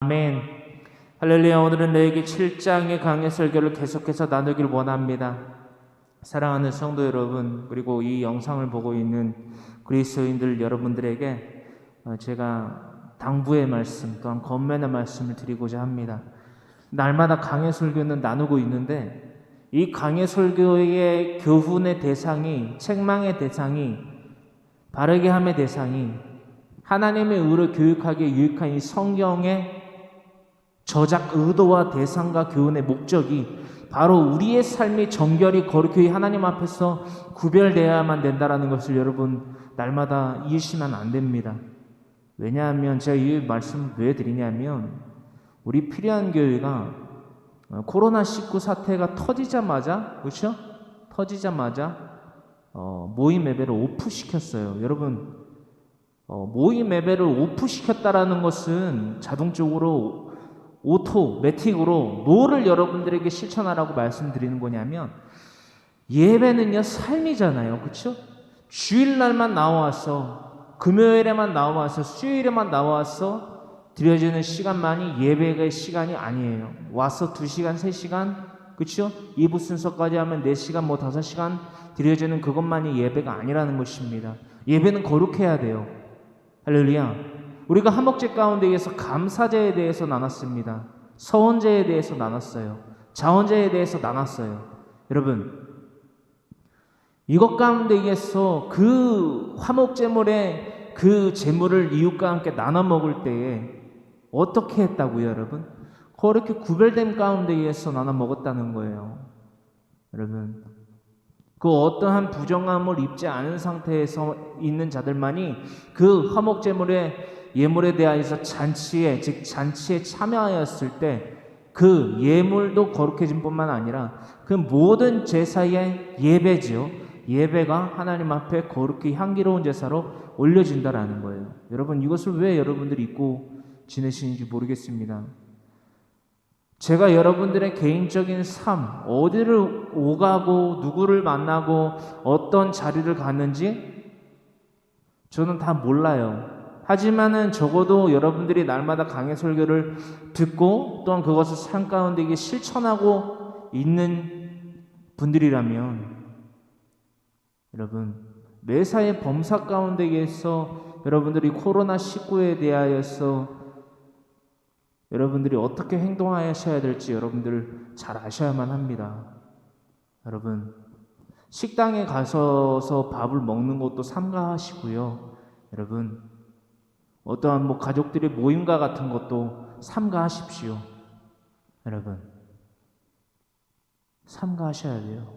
아멘. 할렐루야. 오늘은 레위기 7장의 강해 설교를 계속해서 나누길 원합니다. 사랑하는 성도 여러분, 그리고 이 영상을 보고 있는 그리스도인들 여러분들에게 제가 당부의 말씀 또한 권면의 말씀을 드리고자 합니다. 날마다 강해 설교는 나누고 있는데 이 강해 설교의 교훈의 대상이, 책망의 대상이, 바르게 함의 대상이, 하나님의 의를 교육하기에 유익한 이 성경의 저작 의도와 대상과 교훈의 목적이 바로 우리의 삶이 정결히 거룩히 하나님 앞에서 구별되어야만 된다는 것을 여러분 날마다 잊으시면 안 됩니다. 왜냐하면 제가 이 말씀을 왜 드리냐면 우리 필요한 교회가 코로나19 사태가 터지자마자, 그렇죠? 터지자마자 모임 예배를 오프시켰어요. 여러분, 모임 예배를 오프시켰다라는 것은 자동적으로 오토매틱으로 뭐를 여러분들에게 실천하라고 말씀드리는 거냐면 예배는요 삶이잖아요. 그렇죠? 주일날만 나와서, 금요일에만 나와서, 수요일에만 나와서 드려지는 시간만이 예배의 시간이 아니에요. 와서 2시간, 3시간, 그렇죠? 2부 순서까지 하면 4시간, 5시간 드려지는 그것만이 예배가 아니라는 것입니다. 예배는 거룩해야 돼요. 할렐루야. 우리가 화목제 가운데에서 감사제에 대해서 나눴습니다. 서원제에 대해서 나눴어요. 자원제에 대해서 나눴어요. 여러분, 이것 가운데에서 그 화목제물의 그 제물을 이웃과 함께 나눠 먹을 때에 어떻게 했다고요, 여러분? 그렇게 구별된 가운데에서 나눠 먹었다는 거예요. 여러분, 그 어떠한 부정함을 입지 않은 상태에서 있는 자들만이 그 화목제물의 예물에 대하여서 잔치에 참여하였을 때 그 예물도 거룩해진 뿐만 아니라 그 모든 제사의 예배지요. 예배가 하나님 앞에 거룩히 향기로운 제사로 올려진다라는 거예요. 여러분, 이것을 왜 여러분들이 잊고 지내시는지 모르겠습니다. 제가 여러분들의 개인적인 삶, 어디를 오가고 누구를 만나고 어떤 자리를 갔는지 저는 다 몰라요. 하지만은 적어도 여러분들이 날마다 강해 설교를 듣고 또한 그것을 삶 가운데 실천하고 있는 분들이라면 여러분, 매사의 범사 가운데에서 여러분들이 코로나19에 대하여서 여러분들이 어떻게 행동하셔야 될지 여러분들 잘 아셔야만 합니다. 여러분, 식당에 가셔서 밥을 먹는 것도 삼가하시고요. 여러분, 어떠한 가족들의 모임과 같은 것도 삼가하십시오. 여러분, 삼가하셔야 돼요.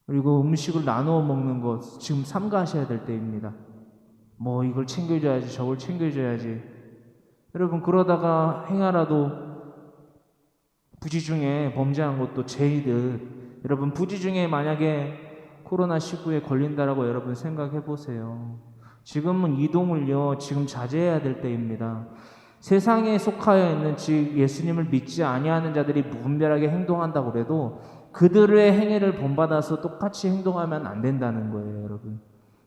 그리고 음식을 나누어 먹는 것 지금 삼가하셔야 될 때입니다. 이걸 챙겨줘야지, 저걸 챙겨줘야지. 여러분, 그러다가 행하라도 부지 중에 범죄한 것도 죄이듯, 여러분, 부지 중에 만약에 코로나19에 걸린다라고 여러분 생각해 보세요. 지금은 이동을요, 지금 자제해야 될 때입니다. 세상에 속하여 있는, 즉 예수님을 믿지 아니하는 자들이 무분별하게 행동한다고 해도 그들의 행위를 본받아서 똑같이 행동하면 안 된다는 거예요, 여러분.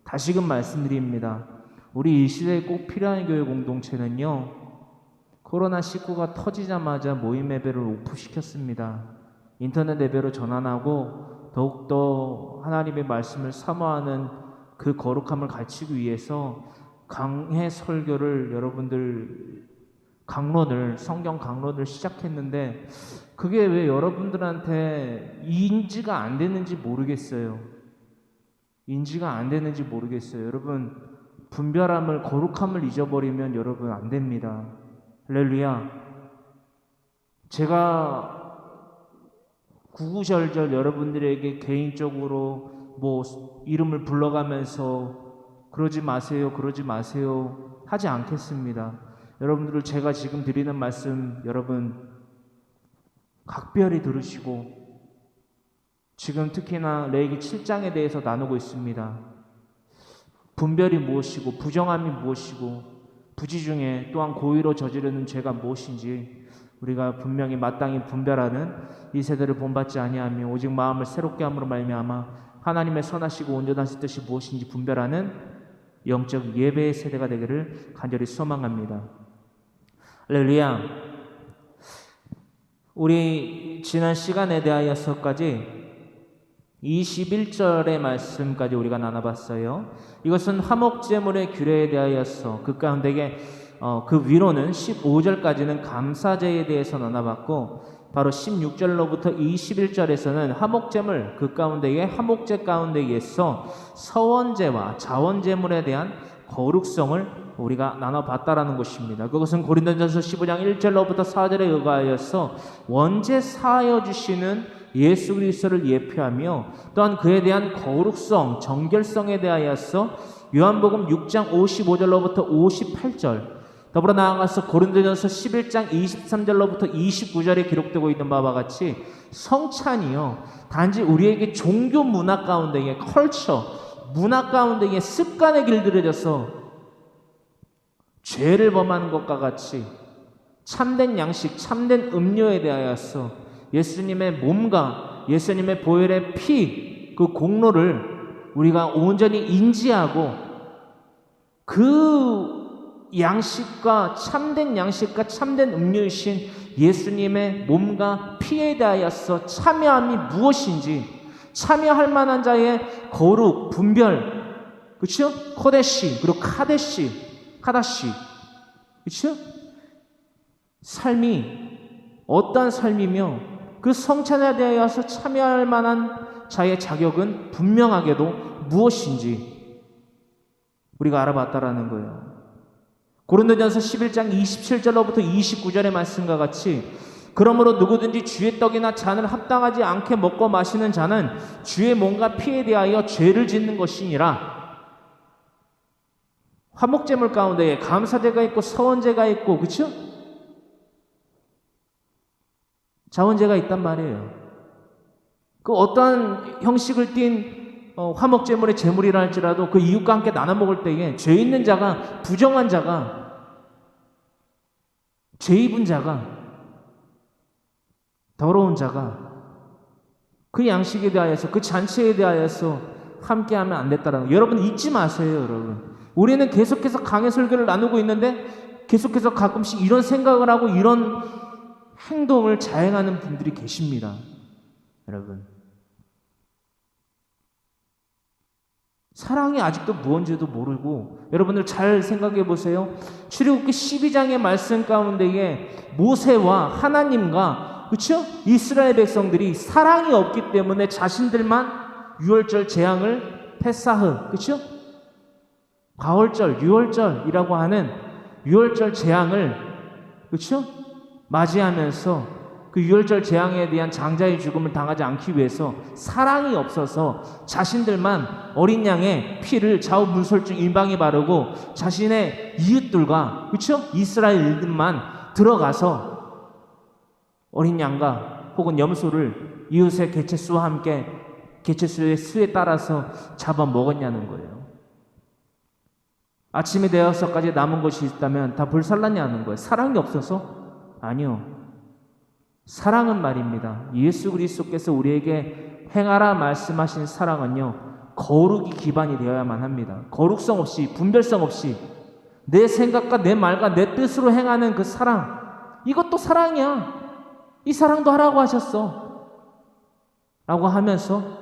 다시금 말씀드립니다. 우리 이 시대에 꼭 필요한 교회 공동체는요, 코로나19가 터지자마자 모임 예배를 오프시켰습니다. 인터넷 예배로 전환하고 더욱더 하나님의 말씀을 사모하는 그 거룩함을 갖추기 위해서 강해 설교를 여러분들 성경 강론을 시작했는데 그게 왜 여러분들한테 인지가 안 되는지 모르겠어요. 인지가 안 되는지 모르겠어요. 여러분, 분별함을, 거룩함을 잊어버리면 여러분 안 됩니다. 할렐루야. 제가 구구절절 여러분들에게 개인적으로 이름을 불러가면서 그러지 마세요, 그러지 마세요 하지 않겠습니다. 여러분들을 제가 지금 드리는 말씀 여러분 각별히 들으시고 지금 특히나 레위기 7장에 대해서 나누고 있습니다. 분별이 무엇이고 부정함이 무엇이고 부지 중에 또한 고의로 저지르는 죄가 무엇인지 우리가 분명히 마땅히 분별하는 이 세대를 본받지 아니하며 오직 마음을 새롭게 함으로 말미암아 하나님의 선하시고 온전하신 뜻이 무엇인지 분별하는 영적 예배의 세대가 되기를 간절히 소망합니다. 할렐루야. 우리 지난 시간에 대하여서까지 21절의 말씀까지 우리가 나눠봤어요. 이것은 화목제물의 규례에 대하여서 그 가운데에 그 위로는 15절까지는 감사제에 대해서 나눠봤고, 바로 16절로부터 21절에서는 화목제물, 그 가운데에 화목제 가운데에서 서원제와 자원제물에 대한 거룩성을 우리가 나눠봤다라는 것입니다. 그것은 고린도전서 15장 1절로부터 4절에 의하여서 원죄 사하여 주시는 예수 그리스도를 예표하며, 또한 그에 대한 거룩성, 정결성에 대하여서 요한복음 6장 55절로부터 58절, 더불어 나아가서 고린도전서 11장 23절로부터 29절에 기록되고 있는 바와 같이 성찬이요, 단지 우리에게 종교 문화 가운데에 컬처, 문화 가운데에 습관에 길들여져서 죄를 범하는 것과 같이 참된 양식, 참된 음료에 대하여서 예수님의 몸과 예수님의 보혈의 피, 그 공로를 우리가 온전히 인지하고 그 양식과 참된 음료이신 예수님의 몸과 피에 대하여서 참여함이 무엇인지, 참여할 만한 자의 거룩, 분별, 그렇죠? 코데시, 그리고 카다시, 그렇죠? 삶이 어떠한 삶이며 그 성찬에 대하여서 참여할 만한 자의 자격은 분명하게도 무엇인지 우리가 알아봤다라는 거예요. 고린도전서 11장 27절로부터 29절의 말씀과 같이 그러므로 누구든지 주의 떡이나 잔을 합당하지 않게 먹고 마시는 자는 주의 몸과 피에 대하여 죄를 짓는 것이니라. 화목제물 가운데에 감사제가 있고 서원제가 있고, 그렇죠? 자원제가 있단 말이에요. 그 어떠한 형식을 띤 화목제물의 제물이라 할지라도 그 이웃과 함께 나눠 먹을 때에 죄 있는 자가, 부정한 자가, 죄 입은 자가, 더러운 자가 그 양식에 대하여서, 그 잔치에 대하여서 함께하면 안 됐다라는 거. 여러분 잊지 마세요, 여러분. 우리는 계속해서 강해 설교를 나누고 있는데 계속해서 가끔씩 이런 생각을 하고 이런 행동을 자행하는 분들이 계십니다. 여러분, 사랑이 아직도 무언지도 모르고, 여러분들 잘 생각해 보세요. 출애굽기 12장의 말씀 가운데에 모세와 하나님과, 그렇죠? 이스라엘 백성들이 사랑이 없기 때문에 자신들만 유월절 재앙을 패사흐, 그렇죠? 가월절, 유월절이라고 하는 유월절 재앙을, 그렇죠? 맞이하면서 그 유월절 재앙에 대한 장자의 죽음을 당하지 않기 위해서 사랑이 없어서 자신들만 어린 양의 피를 좌우 문설중 임방에 바르고 자신의 이웃들과, 그렇죠? 이스라엘들만 들어가서 어린 양과 혹은 염소를 이웃의 개체수와 함께 개체수의 수에 따라서 잡아 먹었냐는 거예요. 아침이 되어서까지 남은 것이 있다면 다 불살랐냐는 거예요. 사랑이 없어서? 아니요. 사랑은 말입니다, 예수 그리스도께서 우리에게 행하라 말씀하신 사랑은요, 거룩이 기반이 되어야만 합니다. 거룩성 없이, 분별성 없이 내 생각과 내 말과 내 뜻으로 행하는 그 사랑, 이것도 사랑이야. 이 사랑도 하라고 하셨어 라고 하면서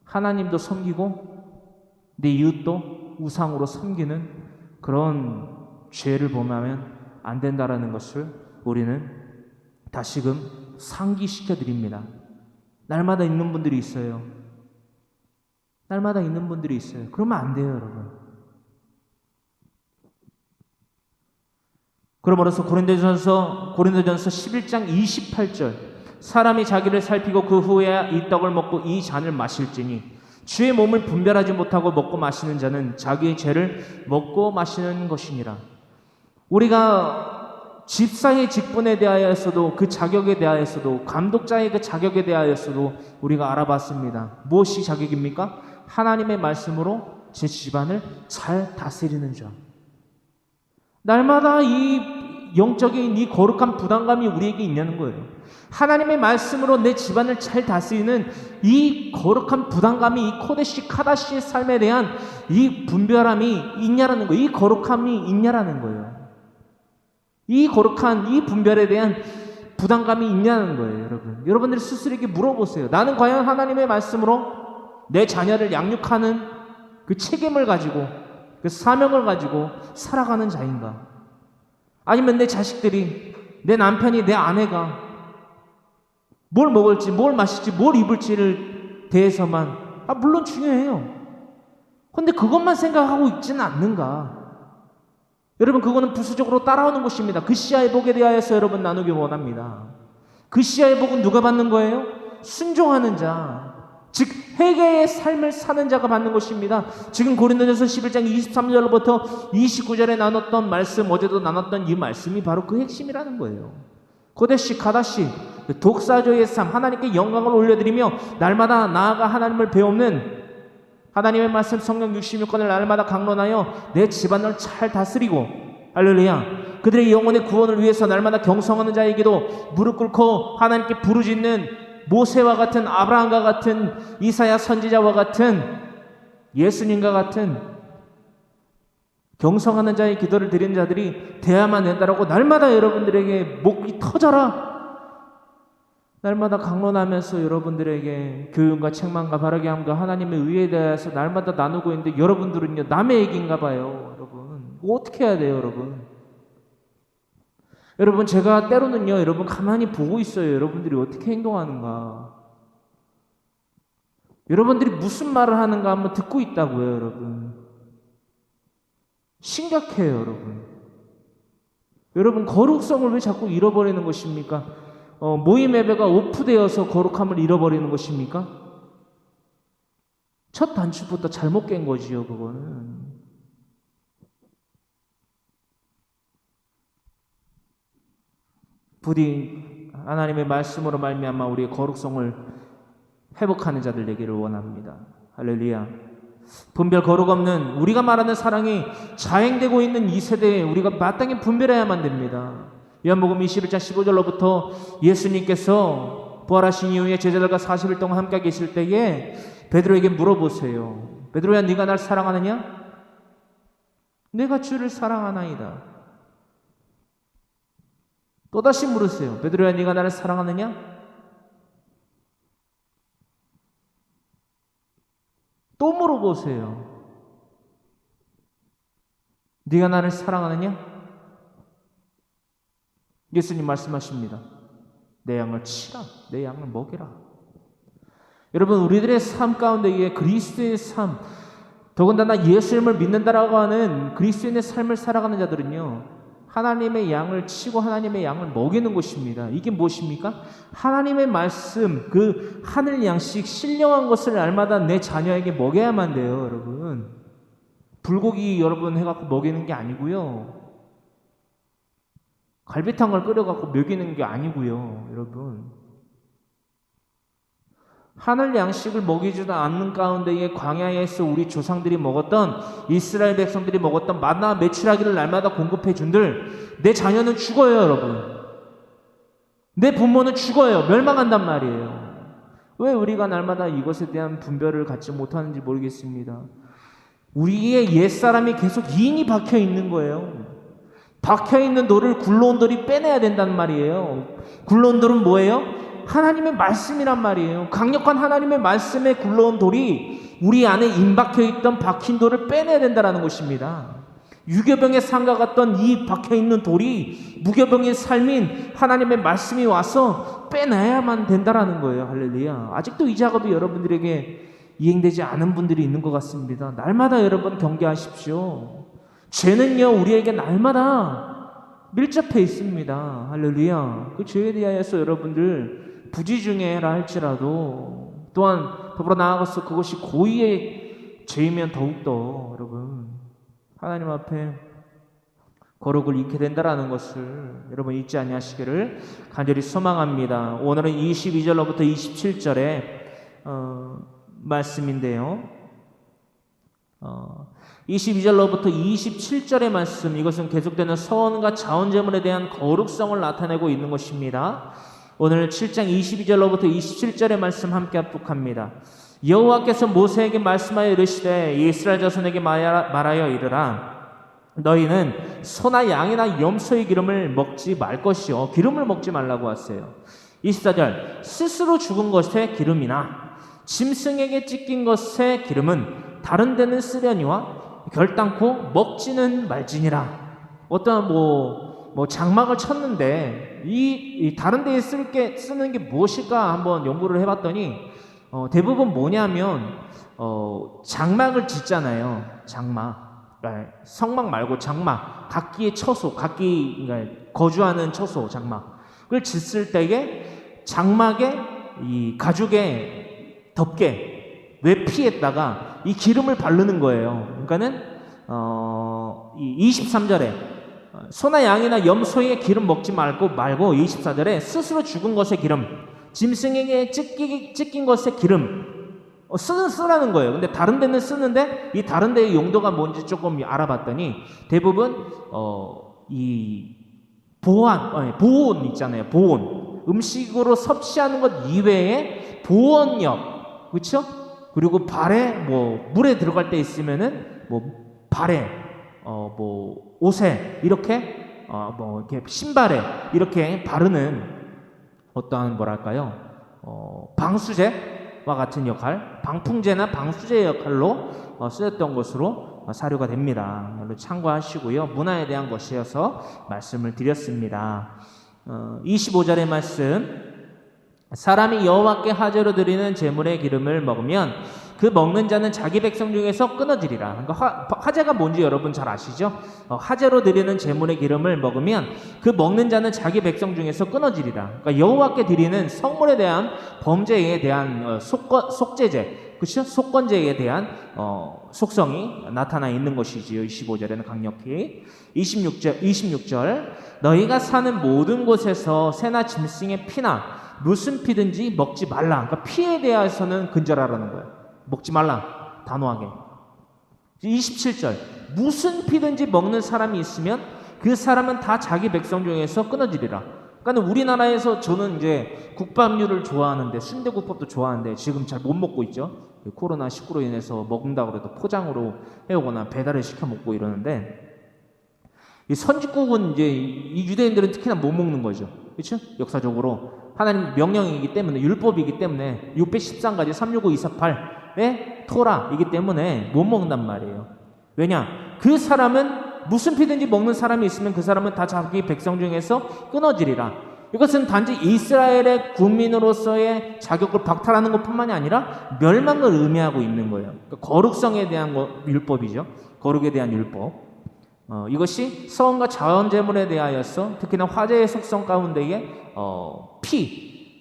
하나님도 섬기고 내 이웃도 우상으로 섬기는 그런 죄를 범하면 안 된다라는 것을 우리는 다시금 상기시켜 드립니다. 날마다 있는 분들이 있어요. 날마다 있는 분들이 있어요. 그러면 안 돼요, 여러분. 그러므로서 고린도전서 11장 28절, 사람이 자기를 살피고 그 후에 이 떡을 먹고 이 잔을 마실지니 주의 몸을 분별하지 못하고 먹고 마시는 자는 자기의 죄를 먹고 마시는 것이니라. 우리가 집사의 직분에 대하여서도, 그 자격에 대하여서도, 감독자의 그 자격에 대하여서도 우리가 알아봤습니다. 무엇이 자격입니까? 하나님의 말씀으로 제 집안을 잘 다스리는 자. 날마다 이 영적인 이 거룩한 부담감이 우리에게 있냐는 거예요. 하나님의 말씀으로 내 집안을 잘 다스리는 이 거룩한 부담감이 이 코데시 카다시의 삶에 대한 이 분별함이 있냐라는 거예요. 이 거룩함이 있냐라는 거예요. 이 거룩한 이 분별에 대한 부담감이 있냐는 거예요, 여러분. 여러분들이 스스로에게 물어보세요. 나는 과연 하나님의 말씀으로 내 자녀를 양육하는 그 책임을 가지고 그 사명을 가지고 살아가는 자인가? 아니면 내 자식들이, 내 남편이, 내 아내가 뭘 먹을지, 뭘 마실지, 뭘 입을지를 대해서만 물론 중요해요. 근데 그것만 생각하고 있지는 않는가? 여러분, 그거는 부수적으로 따라오는 것입니다. 그 시야의 복에 대하여서 여러분 나누기 원합니다. 그 시야의 복은 누가 받는 거예요? 순종하는 자, 즉 회개의 삶을 사는 자가 받는 것입니다. 지금 고린도전서 11장 23절부터 29절에 나눴던 말씀, 어제도 나눴던 이 말씀이 바로 그 핵심이라는 거예요. 코데시 카다시, 독사조의 삶, 하나님께 영광을 올려드리며 날마다 나아가 하나님을 배우는 하나님의 말씀 성경 66권을 날마다 강론하여 내 집안을 잘 다스리고, 할렐루야, 그들의 영혼의 구원을 위해서 날마다 경성하는 자에게도 무릎 꿇고 하나님께 부르짖는 모세와 같은, 아브라함과 같은, 이사야 선지자와 같은, 예수님과 같은 경성하는 자의 기도를 드리는 자들이 되어야만 된다라고 날마다 여러분들에게 목이 터져라, 날마다 강론하면서 여러분들에게 교훈과 책망과 바르게 함과 하나님의 의에 대해서 날마다 나누고 있는데, 여러분들은요 남의 얘기인가 봐요. 여러분 어떻게 해야 돼요? 여러분 제가 때로는요 여러분 가만히 보고 있어요. 여러분들이 어떻게 행동하는가, 여러분들이 무슨 말을 하는가 한번 듣고 있다고요. 여러분 심각해요. 여러분 거룩성을 왜 자꾸 잃어버리는 것입니까? 모임 예배가 오프되어서 거룩함을 잃어버리는 것입니까? 첫 단추부터 잘못 깬 거지요. 그거는 부디 하나님의 말씀으로 말미암아 우리의 거룩성을 회복하는 자들 되기를 원합니다. 할렐루야. 분별 거룩 없는, 우리가 말하는 사랑이 자행되고 있는 이 세대에 우리가 마땅히 분별해야만 됩니다. 요한복음 21장 15절로부터 예수님께서 부활하신 이후에 제자들과 40일 동안 함께 계실 때에 베드로에게 물어보세요. 베드로야, 네가 날 사랑하느냐? 내가 주를 사랑하나이다. 또다시 물으세요. 베드로야, 네가 나를 사랑하느냐? 또 물어보세요. 네가 나를 사랑하느냐? 예수님 말씀하십니다. 내 양을 치라, 내 양을 먹이라. 여러분, 우리들의 삶 가운데에 그리스도의 삶, 더군다나 예수님을 믿는다라고 하는 그리스도인의 삶을 살아가는 자들은요, 하나님의 양을 치고 하나님의 양을 먹이는 것입니다. 이게 무엇입니까? 하나님의 말씀, 그 하늘 양식, 신령한 것을 날마다 내 자녀에게 먹여야만 돼요. 여러분, 불고기 여러분 해갖고 먹이는 게 아니고요, 갈비탕을 끓여갖고 먹이는 게 아니고요. 여러분, 하늘 양식을 먹이지도 않는 가운데에 광야에서 우리 조상들이 먹었던, 이스라엘 백성들이 먹었던 만나 메추라기를 날마다 공급해 준들 내 자녀는 죽어요. 여러분, 내 부모는 죽어요. 멸망한단 말이에요. 왜 우리가 날마다 이것에 대한 분별을 갖지 못하는지 모르겠습니다. 우리의 옛사람이 계속 인이 박혀 있는 거예요. 박혀있는 돌을 굴러온 돌이 빼내야 된다는 말이에요. 굴러온 돌은 뭐예요? 하나님의 말씀이란 말이에요. 강력한 하나님의 말씀에 굴러온 돌이 우리 안에 임박혀있던 박힌 돌을 빼내야 된다는 것입니다. 유교병의 상과 같던 이 박혀있는 돌이 무교병의 삶인 하나님의 말씀이 와서 빼내야만 된다는 거예요. 할렐루야. 아직도 이 작업이 여러분들에게 이행되지 않은 분들이 있는 것 같습니다. 날마다 여러분 경계하십시오. 죄는요 우리에게 날마다 밀접해 있습니다. 할렐루야. 그 죄에 대하여서 여러분들 부지중해라 할지라도, 또한 더불어 나아가서 그것이 고의의 죄이면 더욱더 여러분 하나님 앞에 거룩을 잃게 된다라는 것을 여러분 잊지 아니하시기를 간절히 소망합니다. 오늘은 22절로부터 27절의 말씀인데요, 22절로부터 27절의 말씀, 이것은 계속되는 서원과 자원제물에 대한 거룩성을 나타내고 있는 것입니다. 오늘 7장 22절로부터 27절의 말씀 함께 합독합니다. 여호와께서 모세에게 말씀하여 이르시되 이스라엘 자손에게 말하여 이르라. 너희는 소나 양이나 염소의 기름을 먹지 말 것이요, 기름을 먹지 말라고 하세요. 24절, 스스로 죽은 것의 기름이나 짐승에게 찢긴 것의 기름은 다른 데는 쓰려니와 결단코 먹지는 말지니라. 어떤 장막을 쳤는데 이 다른 데에 쓰는 게 무엇일까 한번 연구를 해봤더니 대부분 뭐냐면 장막을 짓잖아요. 장막, 그러니까 성막 말고 장막, 각기의 처소, 그러니까 거주하는 처소, 장막. 그걸 짓을 때에 장막에 이 가죽의 덮개, 외피에다가 이 기름을 바르는 거예요. 그러니까는 이 23절에 소나 양이나 염소의 기름 먹지 말고 24절에 스스로 죽은 것의 기름, 짐승에게 찢긴 것의 기름 쓰라는 거예요. 근데 다른 데는 쓰는데 이 다른 데의 용도가 뭔지 조금 알아봤더니 대부분 이 보온 있잖아요. 보온, 음식으로 섭취하는 것 이외에 보온력, 그렇죠? 그리고 발에 물에 들어갈 때 있으면은 발에 옷에 이렇게 이렇게 신발에 이렇게 바르는 어떠한 방수제와 같은 역할, 방풍제나 방수제 역할로 쓰였던 것으로 사료가 됩니다. 참고하시고요. 문화에 대한 것이어서 말씀을 드렸습니다. 25절의 말씀, 사람이 여호와께 화제로 드리는 제물의 기름을 먹으면 그 먹는 자는 자기 백성 중에서 끊어지리라. 그러니까 화제가 뭔지 여러분 잘 아시죠? 화제로 드리는 제물의 기름을 먹으면 그 먹는 자는 자기 백성 중에서 끊어지리라. 그러니까 여호와께 드리는 성물에 대한 범죄에 대한 속죄제, 그렇죠? 속건제에 대한 속성이 나타나 있는 것이지요. 25절에는 강력히. 26절, 너희가 사는 모든 곳에서 새나 짐승의 피나 무슨 피든지 먹지 말라. 그러니까 피에 대해서는 근절하라는 거예요. 먹지 말라, 단호하게. 27절, 무슨 피든지 먹는 사람이 있으면 그 사람은 다 자기 백성 중에서 끊어지리라. 그러니까 우리나라에서 저는 이제 국밥류를 좋아하는데, 순대국밥도 좋아하는데 지금 잘 못 먹고 있죠. 코로나19로 인해서 먹는다고 해도 포장으로 해오거나 배달을 시켜 먹고 이러는데, 이 선지국은 이제 이 유대인들은 특히나 못 먹는 거죠. 그렇죠? 역사적으로 하나님 명령이기 때문에, 율법이기 때문에, 613가지 365-248의 토라이기 때문에 못 먹는단 말이에요. 왜냐? 그 사람은 무슨 피든지 먹는 사람이 있으면 그 사람은 다 자기 백성 중에서 끊어지리라. 이것은 단지 이스라엘의 국민으로서의 자격을 박탈하는 것뿐만이 아니라 멸망을 의미하고 있는 거예요. 그러니까 거룩성에 대한 율법이죠. 거룩에 대한 율법. 이것이 서원과 자원제물에 대하여서 특히나 화제의 속성 가운데에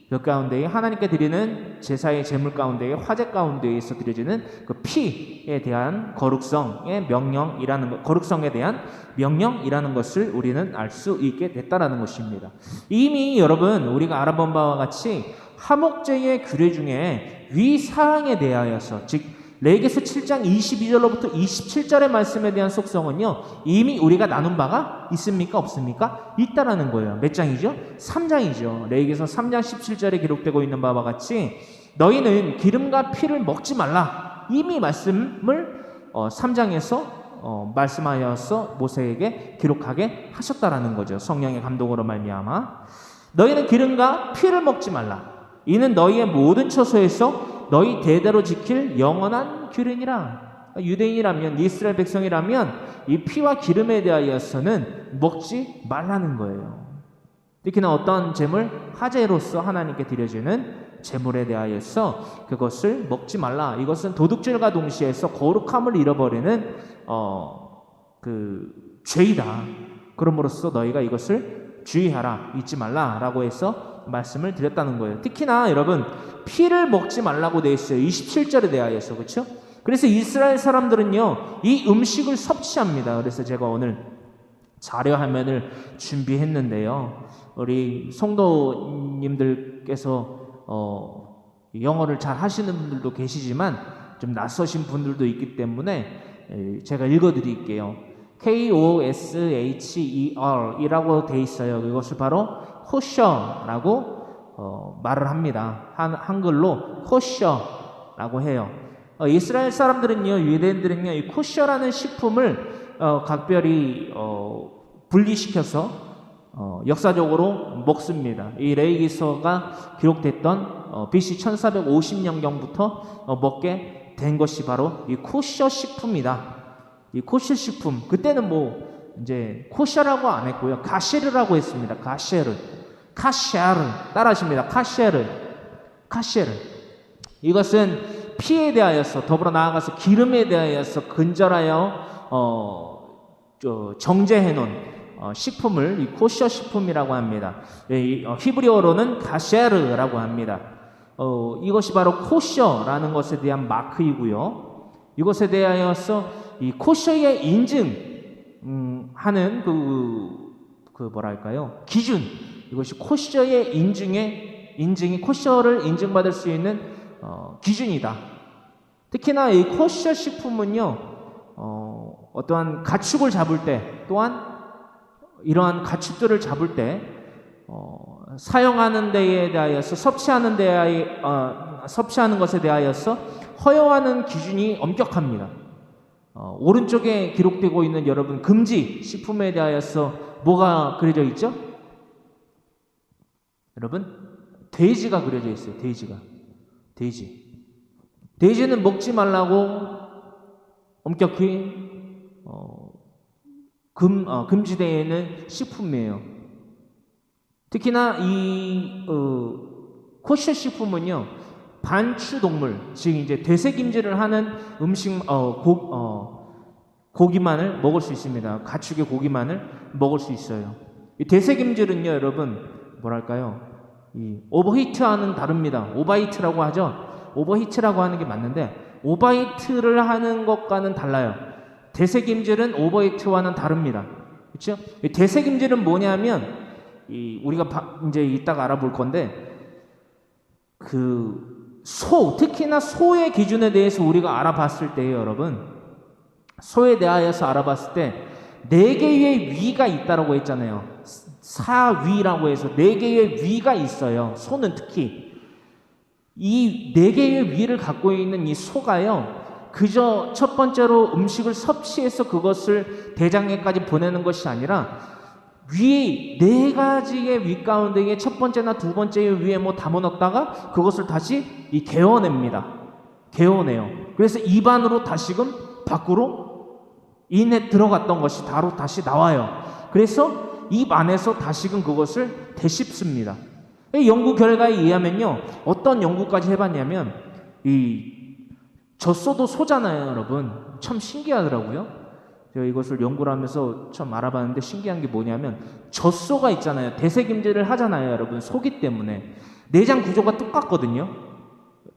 그 가운데에 하나님께 드리는 제사의 제물 가운데에 화제 가운데에서 드려지는 그 피에 대한 거룩성의 명령이라는 거룩성에 대한 명령이라는 것을 우리는 알 수 있게 됐다라는 것입니다. 이미 여러분 우리가 알아본 바와 같이 하목제의 규례 중에 위 사항에 대하여서, 즉 레위기서 7장 22절로부터 27절의 말씀에 대한 속성은요, 이미 우리가 나눈 바가 있습니까? 없습니까? 있다라는 거예요. 몇 장이죠? 3장이죠. 레위기서 3장 17절에 기록되고 있는 바와 같이 너희는 기름과 피를 먹지 말라. 이미 말씀을 3장에서 말씀하여서 모세에게 기록하게 하셨다라는 거죠. 성령의 감동으로 말미암아 너희는 기름과 피를 먹지 말라. 이는 너희의 모든 처소에서 너희 대대로 지킬 영원한 규례니라. 유대인이라면, 이스라엘 백성이라면 이 피와 기름에 대하여서는 먹지 말라는 거예요. 특히나 어떤 제물, 화제로서 하나님께 드려지는 제물에 대하여서 그것을 먹지 말라. 이것은 도둑질과 동시에서 거룩함을 잃어버리는 죄이다. 그러므로써 너희가 이것을 주의하라, 잊지 말라라고 해서 말씀을 드렸다는 거예요. 특히나 여러분 피를 먹지 말라고 되어 있어요. 27절에 대하여서. 그렇죠? 그래서 이스라엘 사람들은요 이 음식을 섭취합니다. 그래서 제가 오늘 자료 화면을 준비했는데요, 우리 성도님들께서 영어를 잘 하시는 분들도 계시지만 좀 낯서신 분들도 있기 때문에 제가 읽어드릴게요. KOSHER 이라고 돼 있어요. 이것을 바로 코셔라고 말을 합니다. 한글로 코셔라고 해요. 이스라엘 사람들은요, 유대인들은요, 이 코셔라는 식품을 각별히 분리시켜서 역사적으로 먹습니다. 이 레위기서가 기록됐던 BC 1450년경부터 먹게 된 것이 바로 이 코셔 식품이다. 이 코셔 식품, 그때는 뭐 이제 코셔라고 안 했고요, 가쉐르라고 했습니다. 가쉐르, 카샤르 따라하십니다. 카쉐르. 이것은 피에 대하여서, 더불어 나아가서 기름에 대하여서 근절하여 정제해 놓은 식품을 이 코셔 식품이라고 합니다. 히브리어로는 가쉐르라고 합니다. 이것이 바로 코셔라는 것에 대한 마크이고요. 이것에 대하여서 이 코셔의 인증하는 뭐랄까요, 기준, 이것이 코셔의 인증이 코셔를 인증받을 수 있는 기준이다. 특히나 이 코셔 식품은요, 어떠한 가축을 잡을 때, 또한 이러한 가축들을 잡을 때 사용하는 데에 대하여서 섭취하는 것에 대하여서 허용하는 기준이 엄격합니다. 오른쪽에 기록되고 있는 여러분 금지 식품에 대하여서 뭐가 그려져 있죠? 여러분, 돼지가 그려져 있어요. 돼지는 먹지 말라고 엄격히 금지되어 있는 식품이에요. 특히나 이 코셔 식품은요, 반추동물, 즉 이제 되새김질을 하는 고기만을 먹을 수 있습니다. 가축의 고기만을 먹을 수 있어요. 이 되새김질은요, 여러분, 뭐랄까요, 이 오버히트와는 다릅니다. 오버히트라고 하죠. 오버히트라고 하는 게 맞는데, 오버히트를 하는 것과는 달라요. 되새김질은 오버히트와는 다릅니다. 그렇죠? 되새김질은 뭐냐면, 우리가 이제 이따가 알아볼 건데, 특히나 소의 기준에 대해서 우리가 알아봤을 때요, 여러분, 소에 대하여서 알아봤을 때 4개의 위가 있다라고 했잖아요. 사위라고 해서 4개의 위가 있어요. 소는 특히 이 4개의 위를 갖고 있는 이 소가요, 그저 첫 번째로 음식을 섭취해서 그것을 대장에까지 보내는 것이 아니라 위 4가지의 위 가운데에 첫 번째나 두 번째의 위에 뭐 담아놨다가 그것을 다시 개어내요. 그래서 입안으로 다시금 밖으로 인에 들어갔던 것이 바로 다시 나와요. 그래서 입 안에서 다시금 그것을 되씹습니다. 연구 결과에 의하면요, 어떤 연구까지 해봤냐면, 젖소도 소잖아요, 여러분. 참 신기하더라고요. 제가 이것을 연구를 하면서 좀 알아봤는데 신기한 게 뭐냐면, 젖소가 있잖아요. 되새김질을 하잖아요, 여러분. 소기 때문에. 내장 구조가 똑같거든요.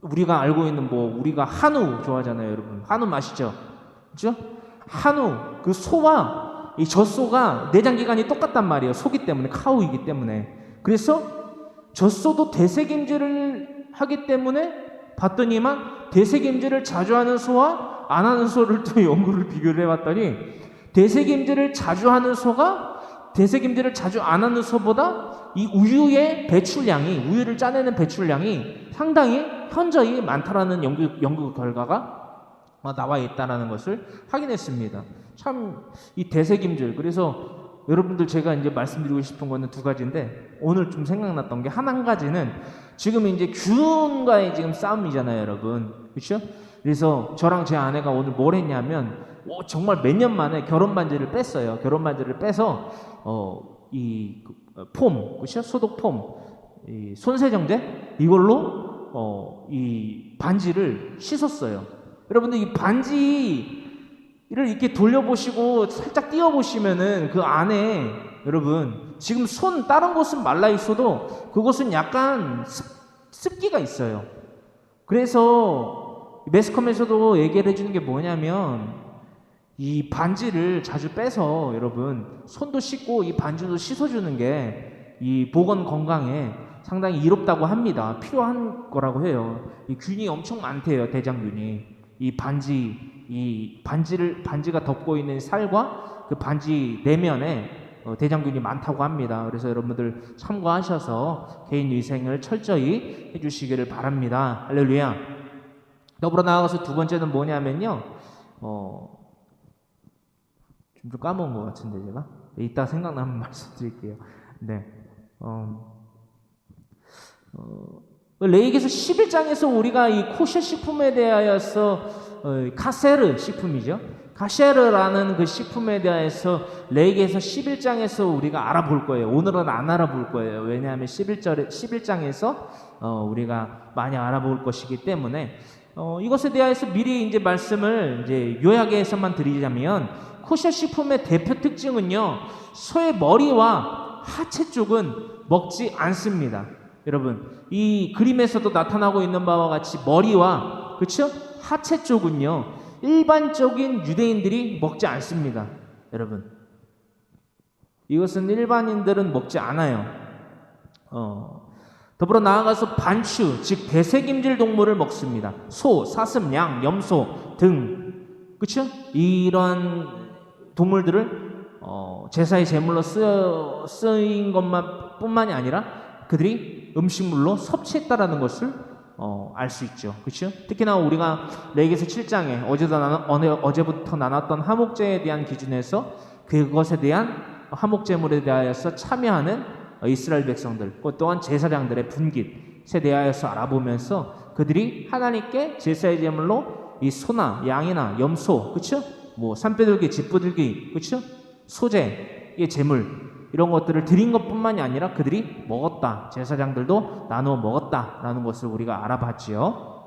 우리가 알고 있는 우리가 한우 좋아하잖아요, 여러분. 한우 맛있죠? 그죠? 한우, 그 소와 이 젖소가 내장 기관이 똑같단 말이에요. 소기 때문에, 카우이기 때문에. 그래서 젖소도 되새김질을 하기 때문에 봤더니만 되새김질을 자주 하는 소와 안 하는 소를 또 연구를 비교를 해봤더니, 되새김질을 자주 하는 소가 되새김질을 자주 안 하는 소보다 이 우유를 짜내는 배출량이 상당히 현저히 많다라는 연구 결과가 나와 있다라는 것을 확인했습니다. 참 이 되새김질, 그래서 여러분들 제가 이제 말씀드리고 싶은 거는 2가지인데, 오늘 좀 생각났던 게 한 가지는, 지금 이제 균과의 지금 싸움이잖아요, 여러분. 그렇죠? 그래서 저랑 제 아내가 오늘 뭘 했냐면, 정말 몇 년 만에 결혼 반지를 뺐어요. 결혼 반지를 빼서 그렇죠? 소독 폼, 손세정제 이걸로 이 반지를 씻었어요. 여러분들 이 반지를 이렇게 돌려보시고 살짝 띄워보시면은 그 안에, 여러분, 지금 다른 곳은 말라 있어도 그것은 약간 습기가 있어요. 그래서 매스컴에서도 얘기를 해주는 게 뭐냐면, 이 반지를 자주 빼서 여러분 손도 씻고 이 반지도 씻어주는 게 이 보건 건강에 상당히 이롭다고 합니다. 필요한 거라고 해요. 이 균이 엄청 많대요, 대장균이. 이 반지가 덮고 있는 살과 그 반지 내면에 대장균이 많다고 합니다. 그래서 여러분들 참고하셔서 개인 위생을 철저히 해주시기를 바랍니다. 할렐루야. 더불어 나아가서 두 번째는 뭐냐면요. 좀 까먹은 것 같은데 제가 이따 생각나면 말씀드릴게요. 네. 레위기서 11장에서 우리가 이 코셔 식품에 대하여서 카세르 식품이죠. 카세르라는 그 식품에 대해서 레위기서 11장에서 우리가 알아볼 거예요. 오늘은 안 알아볼 거예요. 왜냐하면 11장에서 우리가 많이 알아볼 것이기 때문에 이것에 대해서 미리 이제 말씀을 이제 요약해서만 드리자면 코셔 식품의 대표 특징은요. 소의 머리와 하체 쪽은 먹지 않습니다. 여러분, 이 그림에서도 나타나고 있는 바와 같이 머리와 그렇죠? 하체 쪽은요. 일반적인 유대인들이 먹지 않습니다. 여러분. 이것은 일반인들은 먹지 않아요. 더불어 나아가서 반추, 즉 대세김질 동물을 먹습니다. 소, 사슴, 양, 염소 등 그렇죠? 이런 동물들을 제사의 제물로 쓰인 것만 뿐만이 아니라 그들이 음식물로 섭취했다라는 것을 알 수 있죠. 그렇죠? 특히나 우리가 레위기서 7장에 어제부터 나눴던 화목제에 대한 기준에서 그것에 대한 화목제물에 대하여서 참여하는 이스라엘 백성들, 그 또한 제사장들의 분깃에 대하여서 알아보면서 그들이 하나님께 제사의 제물로 이 소나 양이나 염소, 그렇죠? 뭐 산비둘기, 집비둘기, 그렇죠? 소재의 제물 이런 것들을 드린 것뿐만이 아니라 그들이 먹었다. 제사장들도 나누어 먹었다라는 것을 우리가 알아봤지요.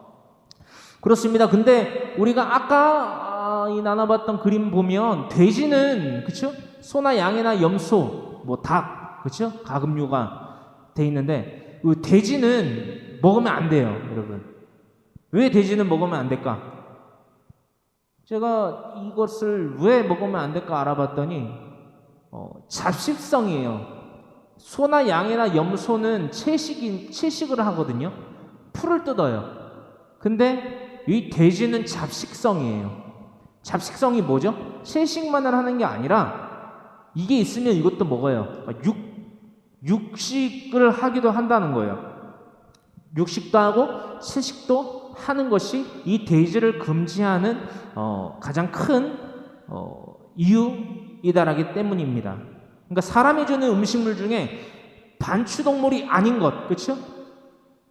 그렇습니다. 근데 우리가 아까 이 나눠봤던 그림 보면 돼지는 그렇죠? 소나 양이나 염소, 뭐 닭, 그렇죠? 가금류가 돼 있는데 돼지는 먹으면 안 돼요, 여러분. 왜 돼지는 먹으면 안 될까? 제가 이것을 왜 먹으면 안 될까 알아봤더니 잡식성이에요. 소나 양이나 염소는 채식을 하거든요. 풀을 뜯어요. 근데 이 돼지는 잡식성이에요. 잡식성이 뭐죠? 채식만을 하는 게 아니라 이게 있으면 이것도 먹어요. 육식을 하기도 한다는 거예요. 육식도 하고 채식도 하는 것이 이 돼지를 금지하는 가장 큰 이유이다라기 때문입니다. 그러니까 사람이 주는 음식물 중에 반추동물이 아닌 것, 그렇죠?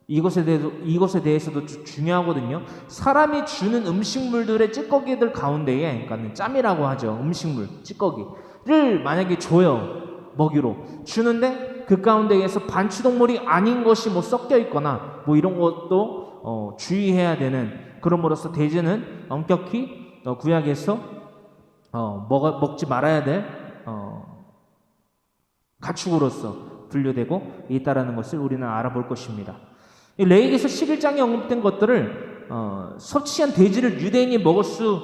이것에 대해서도 중요하거든요. 사람이 주는 음식물들의 찌꺼기들 가운데에, 그러니까 짬이라고 하죠. 음식물, 찌꺼기를 만약에 줘요. 먹이로 주는데 그 가운데에서 반추동물이 아닌 것이 뭐 섞여 있거나 뭐 이런 것도 주의해야 되는, 그럼으로써 돼지는 엄격히 구약에서 먹지 말아야 될 가축으로서 분류되고 있다라는 것을 우리는 알아볼 것입니다. 레위기서 11장에 언급된 것들을 섭취한 돼지를 유대인이 먹을 수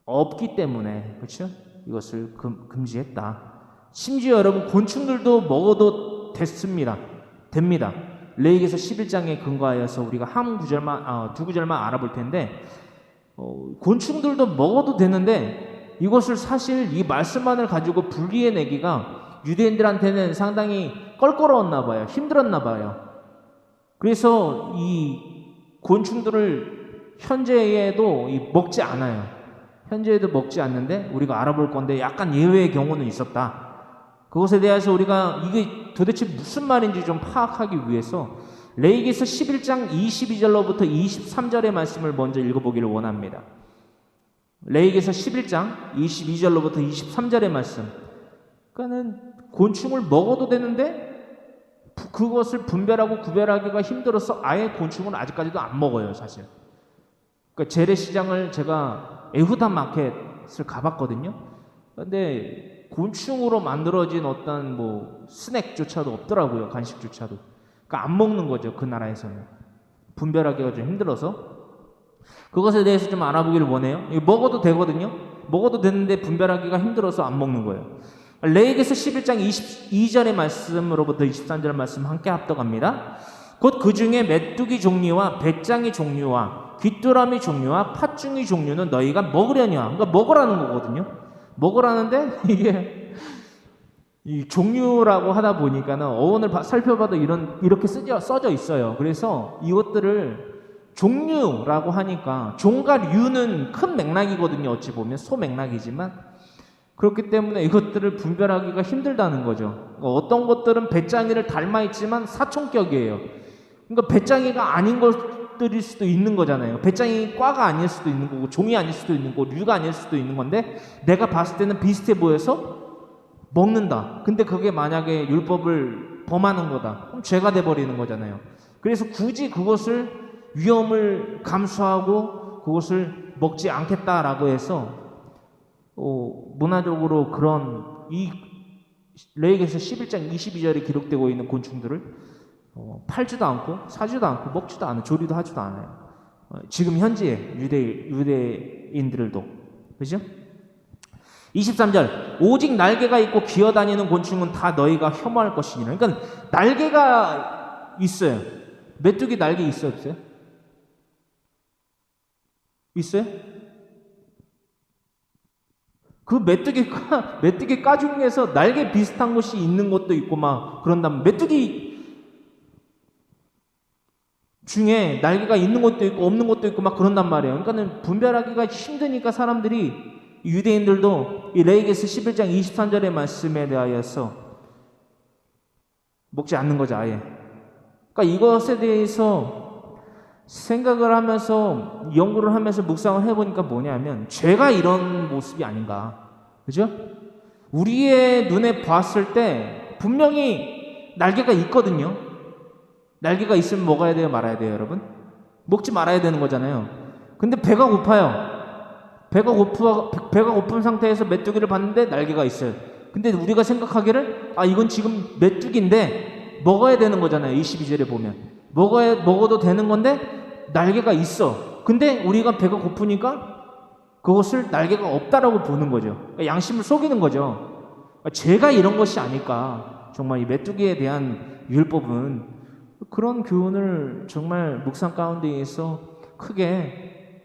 없기 때문에 그렇죠? 이것을 금지했다. 심지어 여러분 곤충들도 먹어도 됩니다. 레위기서 11장에 근거하여서 우리가 두 구절만 알아볼 텐데 곤충들도 먹어도 되는데 이것을 사실 이 말씀만을 가지고 분리해내기가 유대인들한테는 상당히 껄끄러웠나 봐요. 힘들었나 봐요. 그래서 이 곤충들을 현재에도 먹지 않아요. 현재에도 먹지 않는데 우리가 알아볼 건데 약간 예외의 경우는 있었다. 그것에 대해서 우리가 이게 도대체 무슨 말인지 좀 파악하기 위해서 레위기서 11장 22절로부터 23절의 말씀을 먼저 읽어보기를 원합니다. 레위기서 11장 22절로부터 23절의 말씀. 그러니까는 곤충을 먹어도 되는데 그것을 분별하고 구별하기가 힘들어서 아예 곤충을 아직까지도 안 먹어요, 사실. 그러니까 재래시장을 제가 에후다 마켓을 가봤거든요. 근데 곤충으로 만들어진 어떤 뭐 스낵조차도 없더라고요, 간식조차도. 그러니까 안 먹는 거죠, 그 나라에서는. 분별하기가 좀 힘들어서. 그것에 대해서 좀 알아보기를 원해요. 이거 먹어도 되거든요. 먹어도 되는데 분별하기가 힘들어서 안 먹는 거예요. 레위기서 11장 22절의 말씀으로부터 23절 말씀 함께 합독합니다. 곧 그 중에 메뚜기 종류와 배짱이 종류와 귀뚜라미 종류와 팥중이 종류는 너희가 먹으려냐. 그러니까 먹으라는 거거든요. 먹으라는데 이게 이 종류라고 하다 보니까는 어원을 살펴봐도 이렇게 써져 있어요. 그래서 이것들을 종류라고 하니까 종과 류는 큰 맥락이거든요. 어찌 보면 소맥락이지만 그렇기 때문에 이것들을 분별하기가 힘들다는 거죠. 어떤 것들은 배짱이를 닮아 있지만 사촌격이에요. 그러니까 배짱이가 아닌 것들일 수도 있는 거잖아요. 배짱이 과가 아닐 수도 있는 거고 종이 아닐 수도 있는 거고 류가 아닐 수도 있는 건데 내가 봤을 때는 비슷해 보여서 먹는다. 근데 그게 만약에 율법을 범하는 거다. 그럼 죄가 돼버리는 거잖아요. 그래서 굳이 그것을 위험을 감수하고 그것을 먹지 않겠다라고 해서 문화적으로 그런 이 레위기에서 11장 22절에 기록되고 있는 곤충들을 팔지도 않고 사지도 않고 먹지도 않아요. 조리도 하지도 않아요. 지금 현지의 유대인들도 그죠? 23절 오직 날개가 있고 기어다니는 곤충은 다 너희가 혐오할 것이니라. 그러니까 날개가 있어요. 메뚜기 날개 있어요? 없어요? 있어요? 그 메뚜기 까 중에서 날개 비슷한 것이 있는 것도 있고 막 그런다면 메뚜기 중에 날개가 있는 것도 있고 없는 것도 있고 막 그런단 말이에요. 그러니까는 분별하기가 힘드니까 사람들이 유대인들도 이 레위기에서 11장 23절의 말씀에 대하여서 먹지 않는 거죠, 아예. 그러니까 이것에 대해서 생각을 하면서 연구를 하면서 묵상을 해보니까 뭐냐면 죄가 이런 모습이 아닌가, 그죠? 우리의 눈에 봤을 때 분명히 날개가 있거든요. 날개가 있으면 먹어야 돼요, 말아야 돼요, 여러분? 먹지 말아야 되는 거잖아요. 근데 배가 고파요. 배가 고픈 상태에서 메뚜기를 봤는데 날개가 있어요. 근데 우리가 생각하기를 이건 지금 메뚜기인데 먹어야 되는 거잖아요. 22절에 보면 먹어도 되는 건데 날개가 있어. 근데 우리가 배가 고프니까 그것을 날개가 없다라고 보는 거죠. 그러니까 양심을 속이는 거죠. 그러니까 죄가 이런 것이 아닐까. 정말 이 메뚜기에 대한 율법은 그런 교훈을 정말 묵상 가운데에서 크게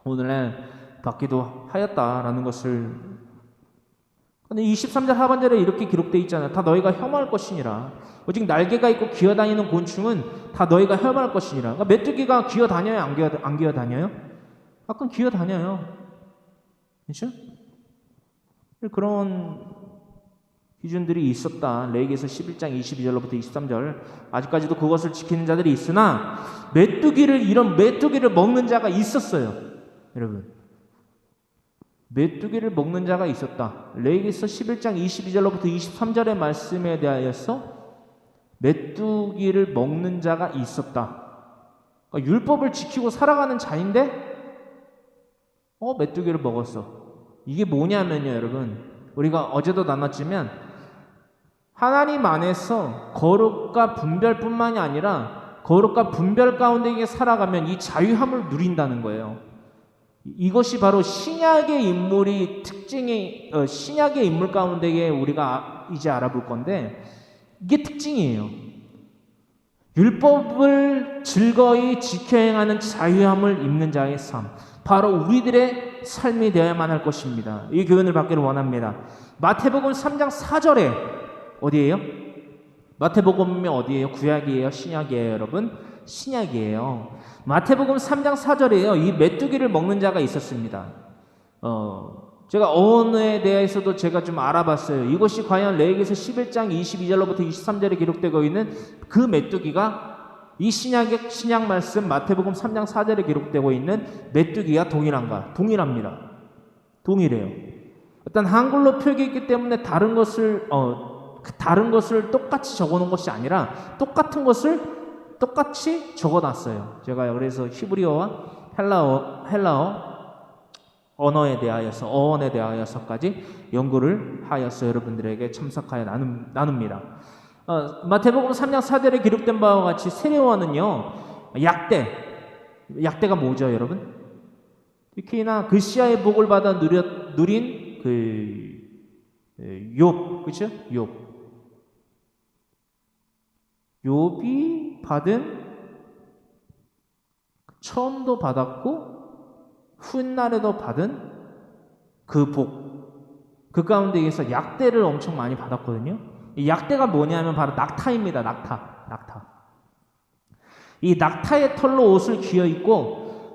오늘날 받기도 하였다라는 것을. 근데 23절 하반절에 이렇게 기록되어 있잖아요. 다 너희가 혐오할 것이니라. 오직 날개가 있고 기어다니는 곤충은 다 너희가 혐오할 것이니라. 그러니까 메뚜기가 기어다녀요? 안 기어다녀요? 가끔 기어다녀요. 그렇죠? 그런 기준들이 있었다. 레위기에서 11장 22절로부터 23절 아직까지도 그것을 지키는 자들이 있으나 이런 메뚜기를 먹는 자가 있었어요. 여러분, 메뚜기를 먹는 자가 있었다. 레위기에서 11장 22절로부터 23절의 말씀에 대하여서 메뚜기를 먹는 자가 있었다. 그러니까 율법을 지키고 살아가는 자인데 메뚜기를 먹었어. 이게 뭐냐면요, 여러분, 우리가 어제도 나눴지만 하나님 안에서 거룩과 분별뿐만이 아니라 거룩과 분별 가운데 살아가면 이 자유함을 누린다는 거예요. 이것이 바로 신약의 인물이 신약의 인물 가운데에 우리가 이제 알아볼 건데 이게 특징이에요. 율법을 즐거이 지켜 행하는 자유함을 입는 자의 삶, 바로 우리들의 삶이 되어야만 할 것입니다. 이 교훈을 받기를 원합니다. 마태복음 3장 4절에 어디예요? 마태복음이 어디예요? 구약이에요? 신약이에요, 여러분? 신약이에요. 마태복음 3장 4절에요. 이 메뚜기를 먹는 자가 있었습니다. 제가 어원에 대해서도 제가 좀 알아봤어요. 이것이 과연 레위기에서 11장 22절로부터 23절에 기록되고 있는 그 메뚜기가 이 신약 말씀 마태복음 3장 4절에 기록되고 있는 메뚜기와 동일한가? 동일합니다. 동일해요. 일단 한글로 표기했기 때문에 다른 것을 똑같이 적어놓은 것이 아니라 똑같은 것을 똑같이 적어놨어요. 제가 그래서 히브리어와 헬라어 언어에 대하여서 어원에 대하여서까지 연구를 하여서 여러분들에게 참석하여 나눕니다. 마태복음 3장 4절에 기록된 바와 같이 세례요한은요, 약대가 뭐죠, 여러분? 특히나 그시아의 복을 받아 누린 욥, 그렇죠? 욥이 받은 처음도 받았고 훗날에도 받은 그 복, 그 가운데에서 약대를 엄청 많이 받았거든요. 이 약대가 뭐냐면 바로 낙타입니다. 낙타. 이 낙타의 털로 옷을 기어 입고